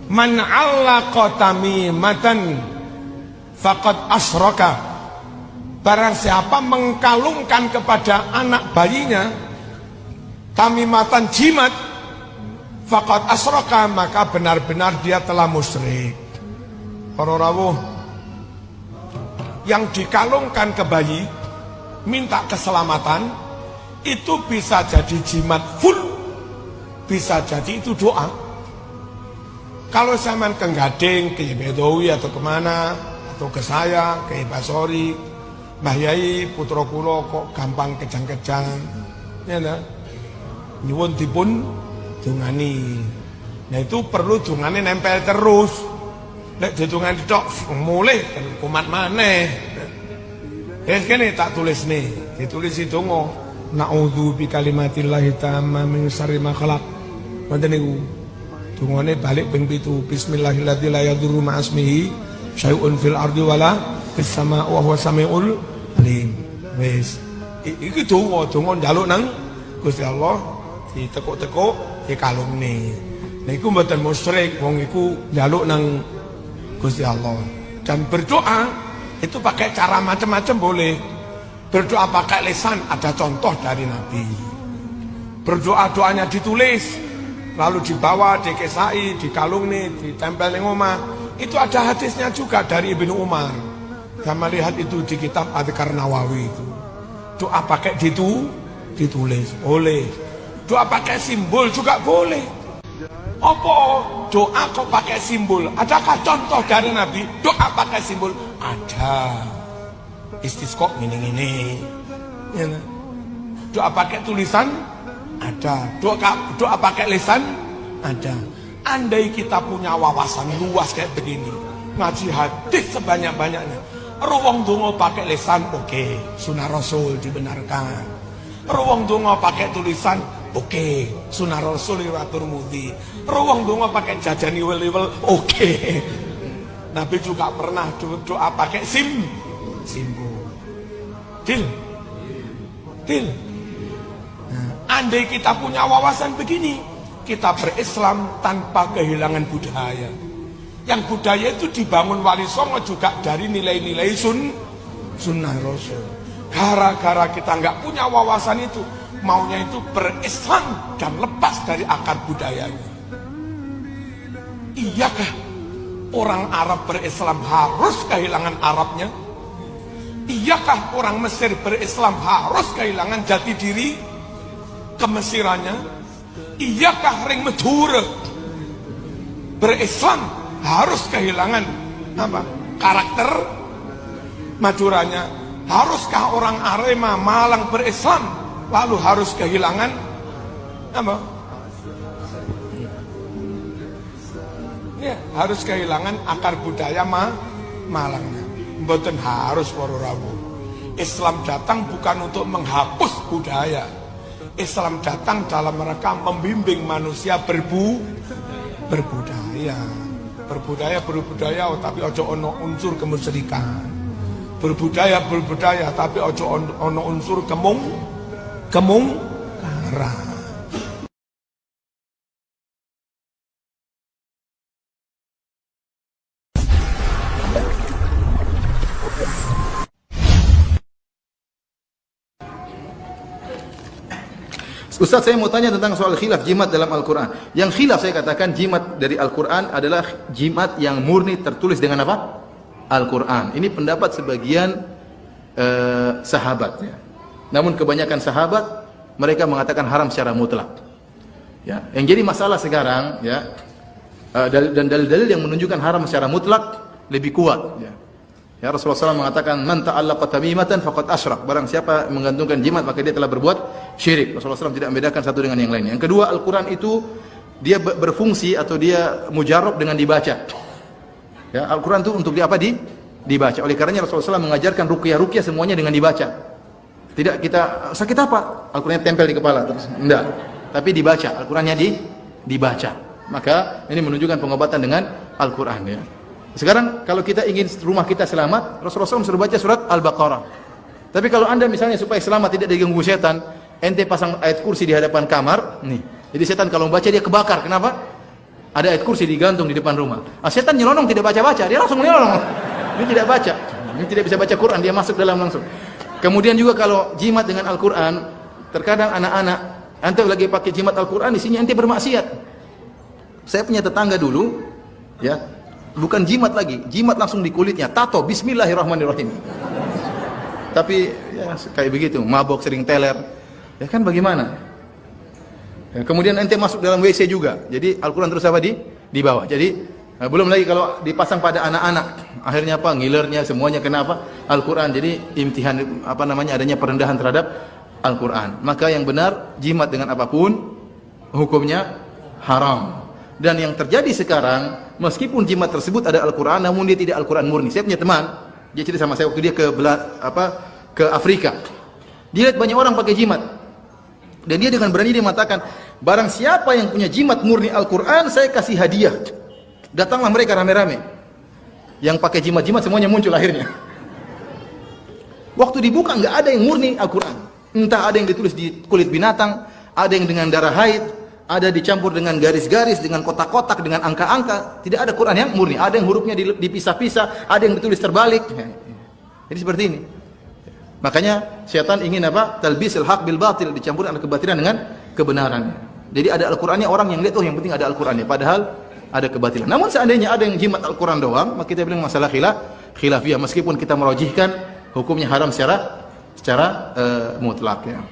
Man 'allaqa tamimatan faqad asyraka. Barang siapa mengkalungkan kepada anak bayinya tamimatan jimat, faqad asyraka, maka benar-benar dia telah musyrik. Para rawuh, yang dikalungkan ke bayi minta keselamatan itu bisa jadi jimat full, bisa jadi itu doa. Kalau zaman ke Gading, ke Bedowi atau kemana, atau ke saya, ke Basori, Mbah Yai, putra kula kok gampang kejang-kejang, ya nah, nyuwun dipun dungani. Nah itu perlu dungane nempel terus. Nek ditungani tok mulih kumat maneh. Wis kene tak tulis nih, ditulis donga. Na'udzu bi kalimatillahi tamma min syarri ma khalaq. Ngoten niku. Dungane balik ping 7. Bismillahirrahmanirrahim la yadurru ma'asmihi syai'un fil ardi wala fis sama' wa huwa samiul alim. Wis. Iki donga njaluk nang Gusti Allah ditekuk-tekuk dikalungne. Niku mboten musyrik, wong iku njaluk nang Gusti Allah. Dan berdoa itu pakai cara macam-macam boleh. Berdoa pakai lisan, ada contoh dari Nabi. Berdoa doanya ditulis, lalu dibawa, dikesai, dikalungi, ditempel di omah. Itu ada hadisnya juga dari Ibnu Umar. Saya melihat itu di kitab Adhkar Nawawi itu. Doa pakai ditulis, boleh. Doa pakai simbol juga boleh. Apa doa kok pakai simbol? Adakah contoh dari Nabi doa pakai simbol? Ada. Istisqa gini-gini. Ya, doa pakai tulisan? Ada. Doa pakai lisan? Ada. Andai kita punya wawasan luas kayak begini, ngaji hadis sebanyak-banyaknya, ruang donga pakai lisan, oke, sunnah Rasul dibenarkan. Ruang donga pakai tulisan, oke, sunnah Rasul riwayat Tirmidzi. Ruang donga pakai jajan iwel-iwel, oke. Nabi juga pernah doa pakai simbol. Til. Nah, andai kita punya wawasan begini, kita berislam tanpa kehilangan budaya. Yang budaya itu dibangun Wali Songo juga dari nilai-nilai sunnah Rasul. Gara-gara kita nggak punya wawasan itu, maunya itu berislam dan lepas dari akar budayanya. Iyakah orang Arab berislam harus kehilangan Arabnya? Iyakah orang Mesir berislam harus kehilangan jati diri kemesirannya? Iyakah ring Madura berislam harus kehilangan apa? Karakter Maduranya? Haruskah orang Arema Malang berislam lalu harus kehilangan apa? Ya, harus kehilangan akar budaya Malangnya. Mboten harus para rawuh. Islam datang bukan untuk menghapus budaya. Islam datang dalam rangka membimbing manusia berbudaya. Berbudaya, tapi ojo ono unsur kemusyrikan. Berbudaya, tapi ojo ono unsur kemungkaran. Ustaz, saya mau tanya tentang soal khilaf jimat dalam Al-Quran. Yang khilaf saya katakan jimat dari Al-Quran adalah jimat yang murni tertulis dengan apa? Al-Quran. Ini pendapat sebagian sahabat. Ya. Namun kebanyakan sahabat mereka mengatakan haram secara mutlak. Ya. Yang jadi masalah sekarang, ya, dan dalil-dalil yang menunjukkan haram secara mutlak lebih kuat. Ya. Ya, Rasulullah SAW mengatakan man ta'allaqa tamimatan faqad asyrak. Barang siapa menggantungkan jimat maka dia telah berbuat syirik. Rasulullah SAW tidak membedakan satu dengan yang lainnya. Yang kedua, Al-Quran itu dia berfungsi atau dia mujarab dengan dibaca. Ya, Al-Quran itu untuk apa? Dibaca. Oleh karenanya Rasulullah SAW mengajarkan ruqyah semuanya dengan dibaca. Tidak kita sakit apa? Al-Qurannya tempel di kepala terus. Enggak. Tapi dibaca. Al-Qurannya dibaca. Maka ini menunjukkan pengobatan dengan Al-Quran, ya. Sekarang kalau kita ingin rumah kita selamat, Rasulullah SAW suruh baca surat Al-Baqarah. Tapi kalau anda misalnya supaya selamat tidak diganggu setan, ente pasang ayat kursi di hadapan kamar, nih. Jadi setan kalau membaca dia kebakar. Kenapa? Ada ayat kursi digantung di depan rumah. Setan nyelonong tidak baca-baca, dia langsung nyelonong. Dia tidak baca. Dia tidak bisa baca Quran, dia masuk dalam langsung. Kemudian juga kalau jimat dengan Al-Quran, terkadang anak-anak, ente lagi pakai jimat Al-Quran, isinya ente bermaksiat. Saya punya tetangga dulu, ya, bukan jimat lagi, jimat langsung di kulitnya, tato, Bismillahirrahmanirrahim. Tapi ya, kayak begitu, mabok, sering teler, ya kan bagaimana? Ya, kemudian ente masuk dalam WC juga, jadi Al-Quran terus apa di bawah. Jadi belum lagi kalau dipasang pada anak-anak, akhirnya apa? Ngilernya semuanya kenapa? Al-Quran. Jadi imtihan apa namanya adanya perendahan terhadap Al-Quran. Maka yang benar jimat dengan apapun hukumnya haram. Dan yang terjadi sekarang, meskipun jimat tersebut ada Al-Quran, namun dia tidak Al-Quran murni. Saya punya teman, dia cerita sama saya waktu dia ke Afrika. Dia lihat banyak orang pakai jimat. Dan dia dengan berani dia mengatakan, barang siapa yang punya jimat murni Al-Quran, saya kasih hadiah. Datanglah mereka rame-rame. Yang pakai jimat-jimat semuanya muncul akhirnya. Waktu dibuka nggak ada yang murni Al-Quran. Entah ada yang ditulis di kulit binatang, ada yang dengan darah haid, ada dicampur dengan garis-garis, dengan kotak-kotak, dengan angka-angka. Tidak ada Quran yang murni. Ada yang hurufnya dipisah-pisah, ada yang ditulis terbalik. Jadi seperti ini. Makanya syaitan ingin apa? Talbisul haq bil batil, dicampur antara kebatilan dengan kebenaran. Jadi ada Al-Qur'annya, orang yang lihat yang penting ada Al-Qur'annya, padahal ada kebatilan. Namun seandainya ada yang jimat Al-Qur'an doang, maka kita bilang masalah khilafiyah, meskipun kita merajihkan hukumnya haram secara mutlak ya.